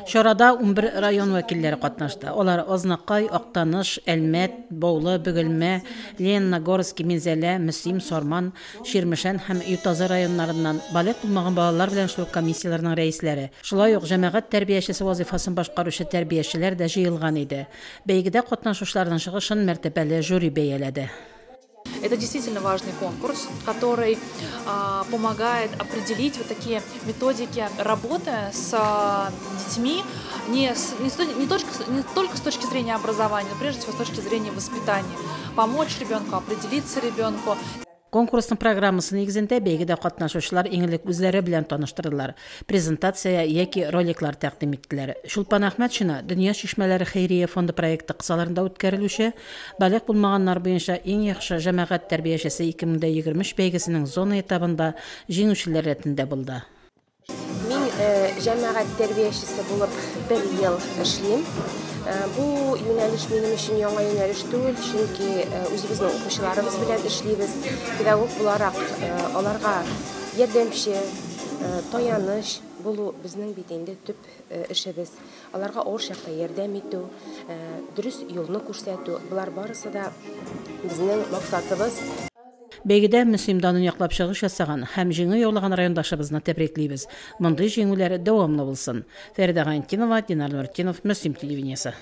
Şorada 11 район вәкилләре катнашты. Олар Ознакай, Актаныш, Әлмәт, Баулы, Бөгелмә, Лениногорск, Минзәлә, Мөслим, Сорман, Ширмешән һәм Ютазы районнарыннан балык булмаган балалар белән эшләү комиссияләренең рәисләре. Шулай ук җәмәгать тәрбиячесе вазифасын башкаручы тәрбиячеләр дә җыелган иде. Бәйгедә катнашучыларның чыгышын мәртәбәле жюри бәяләде. Это действительно важный конкурс, который помогает определить вот такие методики работы с детьми не только с точки зрения образования, но прежде всего с точки зрения воспитания. Помочь ребенку, определиться ребенку. Конкурсның программасы нигезендә бәйгедә катнашучылар иңелек үзләре белән таныштырдылар. Презентация яки роликлар тәкъдим иттеләр. Шулпан Әхмәтшина Дөнья чишмәләре хәйрия фонды проекты кысаларында үткәрелүче балык булмаганнар буенча иң яхшы җәмәгать тәрбиячесе 2023 бәйгесенең зона этабында җиңүчеләр рәтендә булды. Мин җәмәгать тәрбиячесе булып 1 ел эшлим. Бу юнәлеш минем өчен яңа юнәлеш түгел, чөнки үзебезнең укучыларыбыз белән эшлибез. Педагог буларак аларга ярдәмче, таяныч булу безнең бит инде төп эшебез. Аларга авыр чакта ярдәм итү, дөрес юлны күрсәтү. Булар барысы да безнең максатыбыз. Бәйгедә Мөслимданын яклап чыгыш ясаган һәм җиңү яулаган райондашыбызны тәбриклибез. Мондый җиңүләр дәвамлы булсын. Фәридә Гайнтинова, Динар Нуртдинов, Мөслим телевидениесе.